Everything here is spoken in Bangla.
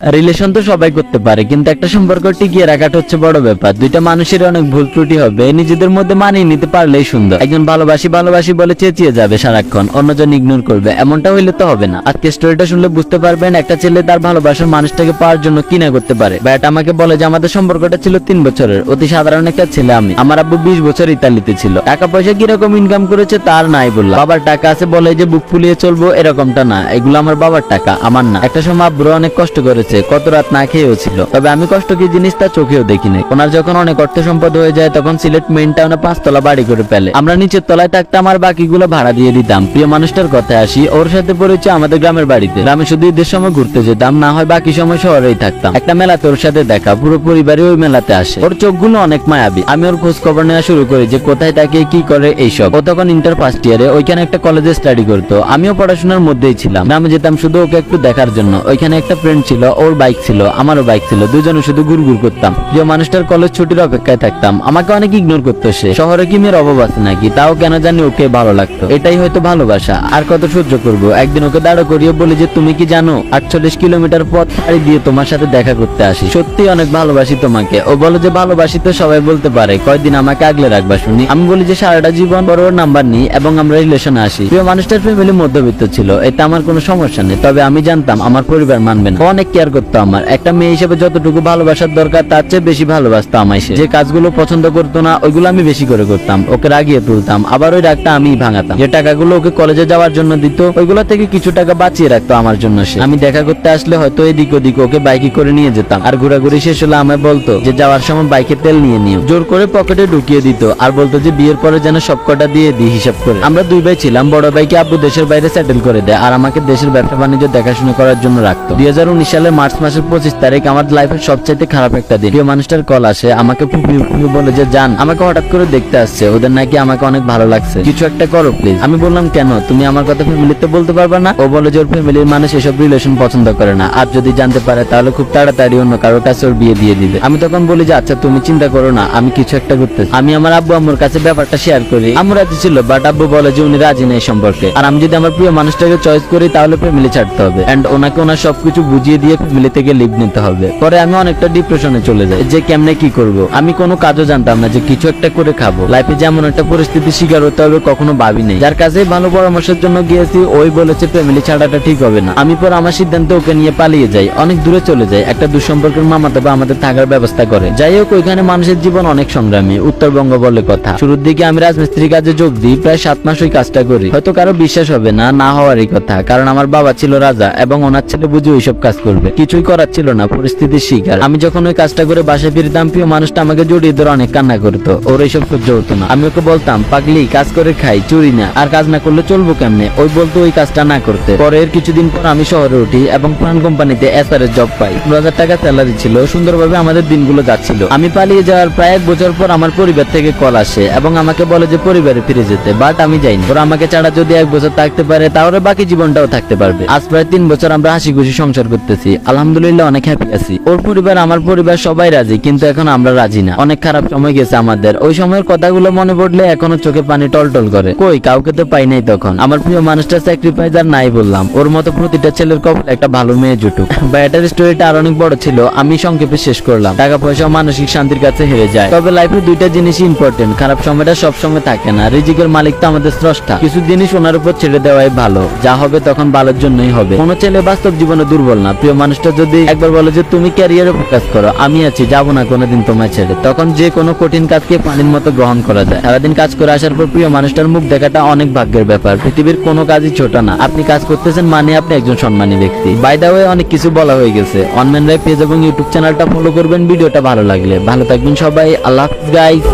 রিলেশন তো সবাই করতে পারে, কিন্তু একটা সম্পর্ক টিকিয়ে রাখাটা হচ্ছে বড় ব্যাপার। দুইটা মানুষের অনেক ভুল ত্রুটি হবে, নিজেদের মধ্যে মানিয়ে নিতে পারলেই সুন্দর। একজন ভালোবাসি ভালোবাসি বলে চেঁচিয়ে যাবে সারাক্ষণ, অন্যজন ইগনোর করবে, এমনটা হইলে তো হবে না। আজকে স্টোরিটা শুনলে বুঝতে পারবেন একটা ছেলে তার ভালোবাসার মানুষটাকে পাওয়ার জন্য কি না করতে পারে। ব্যাট আমাকে বলে যে আমাদের সম্পর্কটা ছিল 3 বছরের, অতি সাধারণ একটা ছেলে আমি। আমার আব্বু 20 বছর ইতালিতে ছিল, টাকা পয়সা কিরকম ইনকাম করেছে তার নাই বললাম। বাবার টাকা আছে বলে যে বুক ফুলিয়ে চলবো এরকমটা না, এগুলো আমার বাবার টাকা, আমার না। একটা সময় আব্বু অনেক কষ্ট করেছে, কত রাত না খেয়েও ছিল, তবে আমি কষ্ট কি জিনিস তা চোখেও দেখিনি। ওনার যখন অনেক অর্থ সম্পদ হয়ে যায় তখন সিলেট মেইন টাউনে 5 তলা বাড়ি করে ফেলে, আমরা নিচের তলায় থাকতাম আর বাকিগুলো ভাড়া দিয়ে দিতাম। প্রিয় মানুষটার কথায় আসি, ওর সাথে পরিচয় আমাদের গ্রামের বাড়িতে। গ্রামে শুধু ঈদের সময় ঘুরতে যেতাম, না হয় বাকি সময় শহরেই থাকতাম। একটা মেলাতে ওর সাথে দেখা, পুরো পরিবারই ওই মেলাতে আসে। ওর চোখগুলো অনেক মায়াবী। আমি ওর খোঁজ খবর নেওয়া শুরু করি যে কোথায় থাকে কি করে এইসব। ও তখন ইন্টার ফার্স্ট ইয়ারে, ওইখানে একটা কলেজে স্টাডি করতো, আমিও পড়াশোনার মধ্যেই ছিলাম। গ্রামে যেতাম শুধু ওকে একটু দেখার জন্য। ওইখানে একটা ফ্রেন্ড ছিল, ওর বাইক ছিল, আমারও বাইক ছিল, দুজনে শুধু ঘুরঘুর করতাম। প্রিয় মানুষটার কলেজ ছুটির অপেক্ষায় থাকতাম। আমাকে অনেক ইগনোর করতো সে। শহরে কি মেয়ের অভাব আছে নাকি? তাও কেন জানি ওকে ভালো লাগতো। এটাই হয়তো ভালোবাসা। আর কত সহ্য করবো? একদিন ওকে দাঁড়ো করিয়ে বলি যে তুমি কি জানো 48 কিলোমিটার পথ পাড়ি দিয়ে তোমার সাথে দেখা করতে আসি, সত্যি অনেক ভালোবাসি তোমাকে। ও বলে যে ভালোবাসি তো সবাই বলতে পারে, কয়দিন আমাকে আগলে রাখবা শুনি। আমি বলি যে সারাটা জীবন বড় নাম্বার নিই এবং আমরা রিলেশনে আসি। প্রিয় মানুষটার ফ্যামিলি মধ্যবিত্ত ছিল, এতে আমার কোনো সমস্যা নেই, তবে আমি জানতাম আমার পরিবার মানবে না। ও অনেক কেয়ার করতো আমার। একটা মেয়ে হিসেবে যতটুকু ভালোবাসার দরকার তার চেয়ে বেশি ভালোবাসতো আমায় সে। যে কাজগুলো পছন্দ করতো না ওইগুলো আমি বেশি করে করতাম, ওকে রাগিয়ে তুলতাম, আবার ওই রাগটা আমি ভাঙাতাম। যে টাকাগুলো ওকে কলেজে যাওয়ার জন্য দিত ওইগুলো থেকে কিছু টাকা বাঁচিয়ে রাখতো আমার জন্য সে। আমি দেখা করতে আসলে হয়তো এদিক ওদিক ওকে বাইকে করে নিয়ে যেতাম, আর ঘোরাঘুরি শেষ হলে আমায় বলতো যে যাওয়ার সময় বাইকে তেল নিয়ে নিও। জোর করে পকেটে ঢুকিয়ে দিত আর বলতো যে বিয়ের পরে যেন সব কটা দিয়ে দিই হিসাব করে। আমরা 2 ভাই ছিলাম, বড় ভাইকে আব্বু দেশের বাইরে সেটেল করে দেয় আর আমাকে দেশের ব্যবসা বাণিজ্য দেখাশোনা করার জন্য রাখতো। 2019 সালের মার্চ মাসের 25 তারিখ আমার লাইফের সবচাইতে খারাপ একটা দিন। প্রিয় মানুষটার কল আসে, আমাকে ফুপিয়ে বলে যে জান আমাকে হঠাৎ করে দেখতে আসছে, ওদের নাকি আমাকে অনেক ভালো লাগছে, কিছু একটা করো প্লিজ। আমি বললাম কেন, তুমি আমার কথা ফ্যামিলিতে বলতে পারবে না? ও বলে যে ওর ফ্যামিলির মানুষ এসব রিলেশন পছন্দ করে না, আর যদি জানতে পারে তাহলে খুব তাড়াতাড়ি অন্য কারোর কাছে ওর বিয়ে দিয়ে দিবে। আমি তখন বলি যে আচ্ছা তুমি চিন্তা করো না, আমি কিছু একটা করতেছি। আমি আমার আব্বু আম্মুর কাছে ব্যাপারটা শেয়ার করি। আম্মু রাজি ছিল, বাট আব্বু বলে যে উনি রাজি নেই সম্পর্কে, আর আমি যদি আমার প্রিয় মানুষটাকে চয়েস করি তাহলে ফ্যামিলি ছাড়তে হবে এন্ড ওনাকে ওনার সবকিছু বুঝিয়ে দিয়ে ফ্যামিলি থেকে লিভ নিতে হবে। পরে আমি অনেকটা ডিপ্রেশনে চলে যাই যে কেমনে কি করব। আমি কোনো কাজও জানতাম না যে কিছু একটা করে খাবো। লাইফে যেমন একটা পরিস্থিতি শিকার হতে হবে কখনো ভাবি নেই। যার কাছে ভালো পরামর্শের জন্য গিয়েছি ওই বলেছে ফ্যামিলি ছাড়াটা ঠিক হবে না। আমি পর আমার সিদ্ধান্তে ওকে নিয়ে পালিয়ে যাই, অনেক দূরে চলে যাই। একটা দুঃসম্পর্কের মামাতো ভাই আমাদের থাকার ব্যবস্থা করে। যাই হোক, ওইখানে মানুষের জীবন অনেক সংগ্রামী, উত্তরবঙ্গ বলে কথা। শুরুর দিকে আমি রাজমিস্ত্রি কাজে যোগ দিই, প্রায় 7 মাস ওই কাজটা করি। হয়তো কারো বিশ্বাস হবে না, না হওয়ারই কথা, কারণ আমার বাবা ছিল রাজা এবং ওনার ছেলে বুঝে ওইসব কাজ করবে। কিছুই করার ছিল না, পরিস্থিতির শিকার। আমি যখন ওই কাজটা করে বাসায় ফিরতাম প্রিয় মানুষটা আমাকে জড়িয়ে ধরে অনেক কান্না করতো। ওর এইসব সহ্য হতো না। আমি ওকে বলতাম পাগলি কাজ করে খাই, চুরি না, আর কাজ না করলে চলবো কেমনে? ওই বলতো ওই কাজটা না করতে। পরের কিছুদিন পর আমি শহরে উঠি এবং প্রাণ কোম্পানিতে এসআর এর জব পাই। 15,000 টাকা স্যালারি ছিল, সুন্দরভাবে আমাদের দিনগুলো যাচ্ছিল। আমি পালিয়ে যাওয়ার প্রায় 1 বছর পর আমার পরিবার থেকে কল আসে এবং আমাকে বলে যে পরিবারে ফিরে যেতে, বাট আমি যাইনি। ওরা আমাকে ছাড়া যদি 1 বছর থাকতে পারে তাহলে বাকি জীবনটাও থাকতে পারবে। আজ প্রায় 3 বছর আমরা হাসি খুশি সংসার করতেছি, আলহামদুলিল্লাহ অনেক হ্যাপি আছি। ওর পরিবার আমার পরিবার সবাই রাজি, কিন্তু এখন আমরা রাজি না। অনেক খারাপ সময় গেছে আমাদের, ওই সময়ের কথাগুলো মনে পড়লে এখনো চোখে পানি টলটল করে। কই কাউকে তো পাই নাই তখন। আমার প্রিয় মানুষটা স্যাক্রিফাইস আর নাই বললাম। ওর মতো প্রতিটা ছেলের কপালে একটা ভালো মেয়ে জুটুক। ব্যাটার স্টোরিটা আর অনেক বড় ছিল, আমি সংক্ষেপে শেষ করলাম। টাকা পয়সা মানসিক শান্তির কাছে হেরে যায়, তবে লাইফে 2টা জিনিসই ইম্পর্টেন্ট। খারাপ সময়টা সব সময় থাকে না, রিজিকের মালিক তো আমাদের স্রষ্টা। কিছু জিনিস ওনার উপর ছেড়ে দেওয়াই ভালো, যা হবে তখন ভালোর জন্যই হবে। কোনো ছেলে বাস্তব জীবনে দুর্বল না। প্রিয় মানুষটা যদি একবার বলে যে তুমি ক্যারিয়ারে ফোকাস করো, আমি আছি, যাবো না কোনোদিন তোমায় ছেড়ে, তখন যে কোনো কঠিন কাজকে পানির মতো গ্রহণ করা যায়। সারাদিন কাজ করে আসার পর প্রিয় মানুষটার মুখ দেখাটা অনেক ভাগ্যের ব্যাপার। পৃথিবীর কোনো কাজই ছোট না। আপনি কাজ করতেছেন মানে আপনি একজন সম্মানী ব্যক্তি। বাই দা ওয়ে অনেক কিছু বলা হয়ে গেছে। অনম্যান রায় পেজ এবং ইউটিউব চ্যানেলটা ফলো করবেন ভিডিওটা ভালো লাগলে। ভালো থাকবেন সবাই, আল্লাহ হাফেজ গাইস।